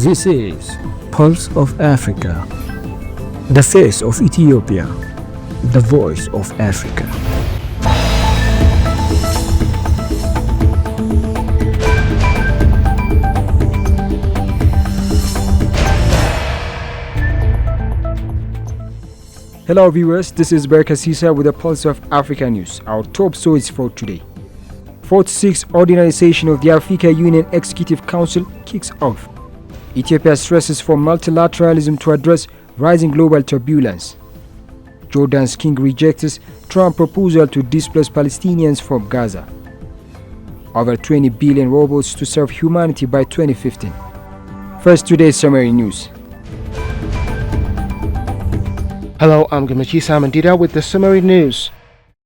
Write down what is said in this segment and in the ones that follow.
This is Pulse of Africa, the face of Ethiopia, the voice of Africa. Hello viewers, this is Berka Sisa with the Pulse of Africa News. Our top stories for today. 46th Ordinary Session of the Africa Union Executive Council kicks off. Ethiopia stresses for multilateralism to address rising global turbulence. Jordan's king rejects Trump's proposal to displace Palestinians from Gaza. Over 20 billion robots to serve humanity by 2015. First, today's summary news. Hello, I'm Gamachi Samandida with the summary news.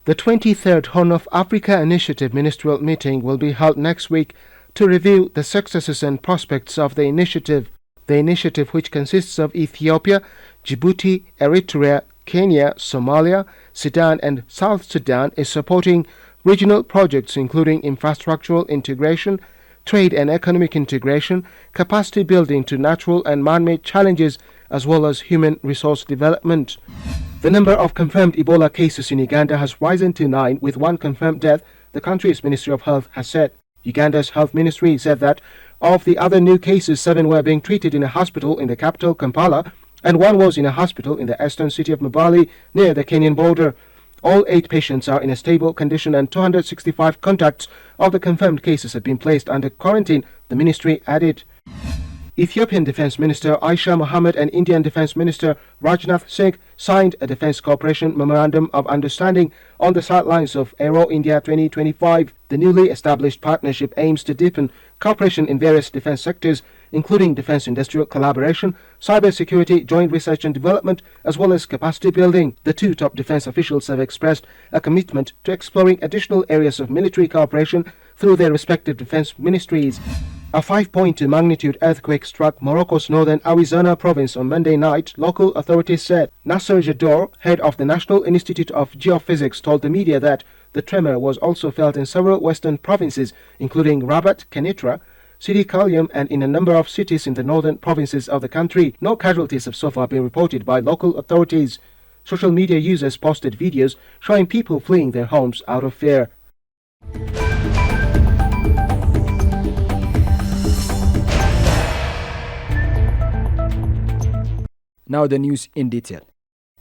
The 23rd Horn of Africa Initiative Ministerial Meeting will be held next week to review the successes and prospects of the initiative. The initiative, which consists of Ethiopia, Djibouti, Eritrea, Kenya, Somalia, Sudan and South Sudan, is supporting regional projects including infrastructural integration, trade and economic integration, capacity building to natural and man-made challenges, as well as human resource development. The number of confirmed Ebola cases in Uganda has risen to 9, with 1 confirmed death, the country's Ministry of Health has said. Uganda's health ministry said that of the other new cases, 7 were being treated in a hospital in the capital, Kampala, and 1 was in a hospital in the eastern city of Mbale, near the Kenyan border. All 8 patients are in a stable condition and 265 contacts of the confirmed cases have been placed under quarantine, the ministry added. Ethiopian Defense Minister Aisha Mohammed and Indian Defense Minister Rajnath Singh signed a Defense Cooperation Memorandum of Understanding on the sidelines of Aero India 2025. The newly established partnership aims to deepen cooperation in various defense sectors, including defense industrial collaboration, cybersecurity, joint research and development, as well as capacity building. The 2 top defense officials have expressed a commitment to exploring additional areas of military cooperation through their respective defense ministries. A 5.2 magnitude earthquake struck Morocco's northern Arizona province on Monday night, local authorities said. Nasser Jador, head of the National Institute of Geophysics, told the media that the tremor was also felt in several western provinces, including Rabat, Kenitra, Sidi Kalyam, and in a number of cities in the northern provinces of the country. No casualties have so far been reported by local authorities. Social media users posted videos showing people fleeing their homes out of fear. Now the news in detail.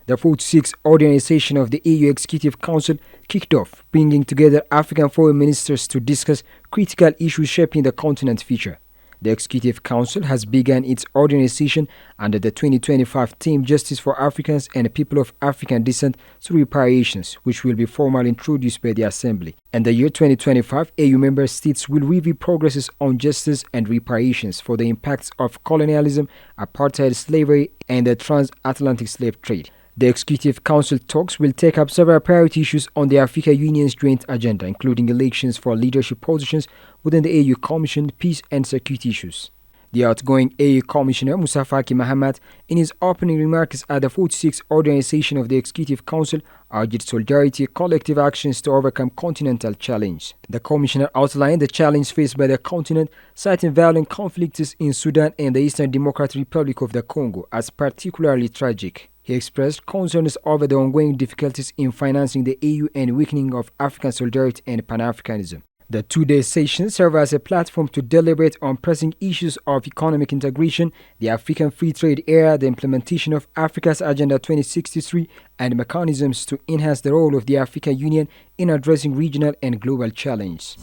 The 46th Ordinary Session of the EU Executive Council kicked off, bringing together African foreign ministers to discuss critical issues shaping the continent's future. The Executive Council has begun its ordinary session under the 2025 theme Justice for Africans and People of African Descent through Reparations, which will be formally introduced by the Assembly. In the year 2025, EU member states will review progresses on justice and reparations for the impacts of colonialism, apartheid slavery, and the transatlantic slave trade. The Executive Council talks will take up several priority issues on the Africa Union's joint agenda, including elections for leadership positions within the AU Commission, peace and security issues. The outgoing AU Commissioner Musa Faki Mahamat, in his opening remarks at the 46th Ordinary Session of the Executive Council, urged solidarity, collective actions to overcome continental challenge. The Commissioner outlined the challenge faced by the continent, citing violent conflicts in Sudan and the Eastern Democratic Republic of the Congo as particularly tragic. He expressed concerns over the ongoing difficulties in financing the EU and weakening of African solidarity and Pan-Africanism. The 2-day session serves as a platform to deliberate on pressing issues of economic integration, the African Free Trade Area, the implementation of Africa's Agenda 2063, and mechanisms to enhance the role of the African Union in addressing regional and global challenges.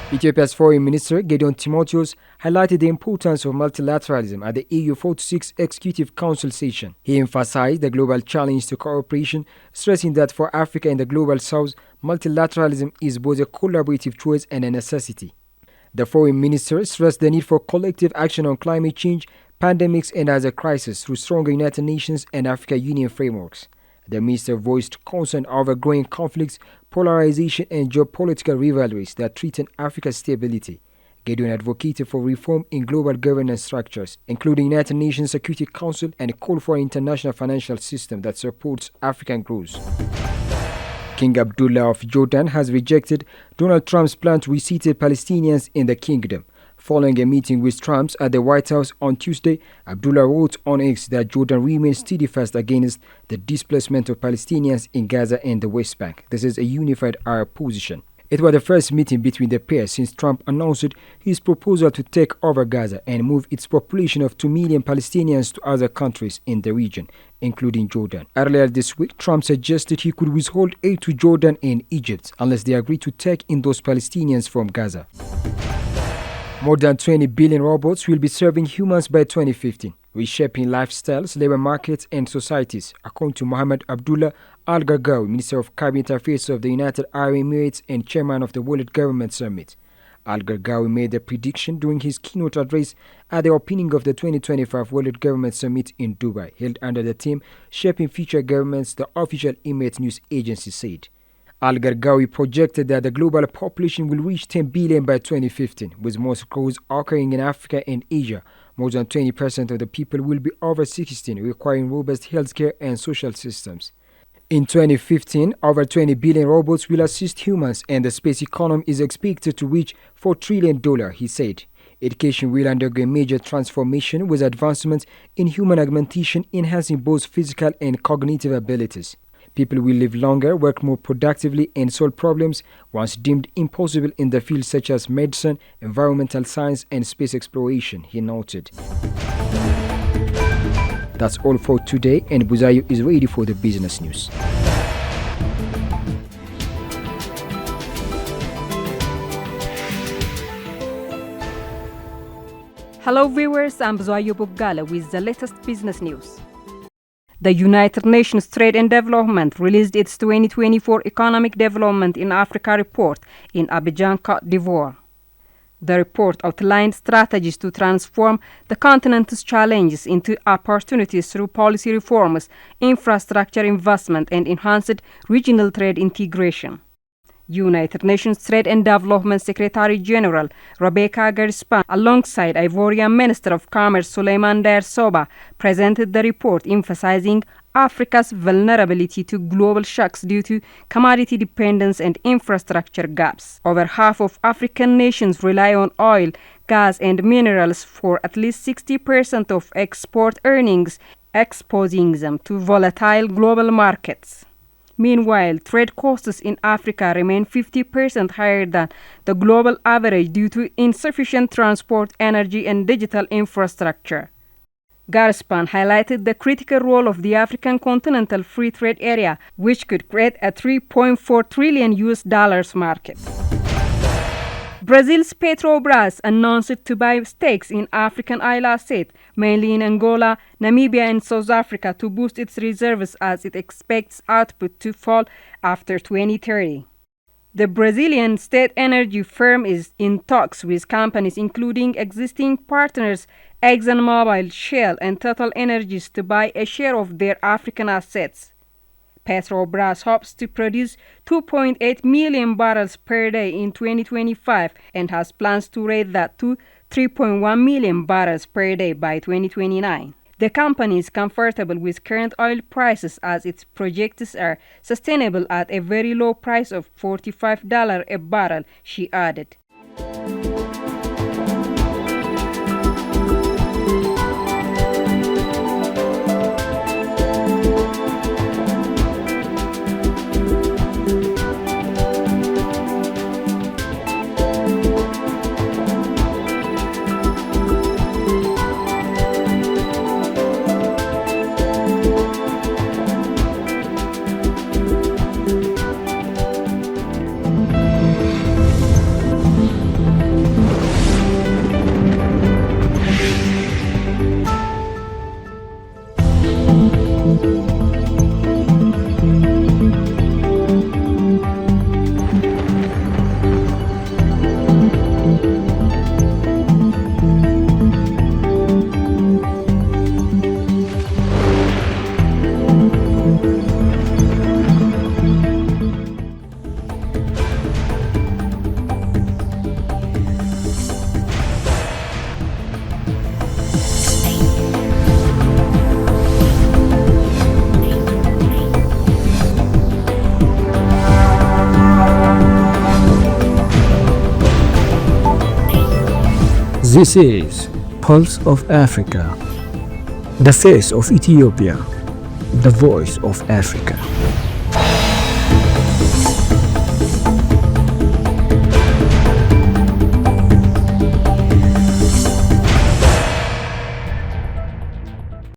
Ethiopia's Foreign Minister Gideon Timotheos highlighted the importance of multilateralism at the EU 46th Executive Council session. He emphasized the global challenge to cooperation, stressing that for Africa and the Global South, multilateralism is both a collaborative choice and a necessity. The Foreign Minister stressed the need for collective action on climate change, pandemics, and other crises through stronger United Nations and African Union frameworks. The minister voiced concern over growing conflicts, polarization, and geopolitical rivalries that threaten Africa's stability. Gideon advocated for reform in global governance structures, including United Nations Security Council, and called for an international financial system that supports African growth. King Abdullah of Jordan has rejected Donald Trump's plan to resettle Palestinians in the kingdom. Following a meeting with Trump at the White House on Tuesday, Abdullah wrote on X that Jordan remains steadfast against the displacement of Palestinians in Gaza and the West Bank. This is a unified Arab position. It was the first meeting between the pair since Trump announced his proposal to take over Gaza and move its population of 2 million Palestinians to other countries in the region, including Jordan. Earlier this week, Trump suggested he could withhold aid to Jordan and Egypt unless they agree to take in those Palestinians from Gaza. More than 20 billion robots will be serving humans by 2015, reshaping lifestyles, labor markets, and societies, according to Mohammed Abdullah Al-Gargawi, Minister of Cabinet Affairs of the United Arab Emirates and Chairman of the World Government Summit. Al-Gargawi made the prediction during his keynote address at the opening of the 2025 World Government Summit in Dubai, held under the theme Shaping Future Governments, the official Emirates news agency said. Al-Gargawi projected that the global population will reach 10 billion by 2015, with most growth occurring in Africa and Asia. More than 20% of the people will be over 16, requiring robust healthcare and social systems. In 2015, over 20 billion robots will assist humans, and the space economy is expected to reach $4 trillion, he said. Education will undergo a major transformation with advancements in human augmentation enhancing both physical and cognitive abilities. People will live longer, work more productively, and solve problems once deemed impossible in the fields such as medicine, environmental science, and space exploration, he noted. That's all for today, and Buzayo is ready for the business news. Hello viewers, I'm Buzayo Bugala with the latest business news. The United Nations Trade and Development released its 2024 Economic Development in Africa report in Abidjan, Côte d'Ivoire. The report outlined strategies to transform the continent's challenges into opportunities through policy reforms, infrastructure investment, and enhanced regional trade integration. United Nations Trade and Development Secretary General Rebecca Gerspan, alongside Ivorian Minister of Commerce Souleymane Der Soba, presented the report emphasizing Africa's vulnerability to global shocks due to commodity dependence and infrastructure gaps. Over half of African nations rely on oil, gas, and minerals for at least 60% of export earnings, exposing them to volatile global markets. Meanwhile, trade costs in Africa remain 50% higher than the global average due to insufficient transport, energy, and digital infrastructure. Gerspan highlighted the critical role of the African Continental Free Trade Area, which could create a $3.4 trillion market. Brazil's Petrobras announced to buy stakes in African oil assets, mainly in Angola, Namibia, and South Africa, to boost its reserves as it expects output to fall after 2030. The Brazilian state energy firm is in talks with companies including existing partners ExxonMobil, Shell, and Total Energies to buy a share of their African assets. Petrobras hopes to produce 2.8 million barrels per day in 2025 and has plans to raise that to 3.1 million barrels per day by 2029. The company is comfortable with current oil prices as its projects are sustainable at a very low price of $45 a barrel, she added. This is Pulse of Africa, the face of Ethiopia, the voice of Africa.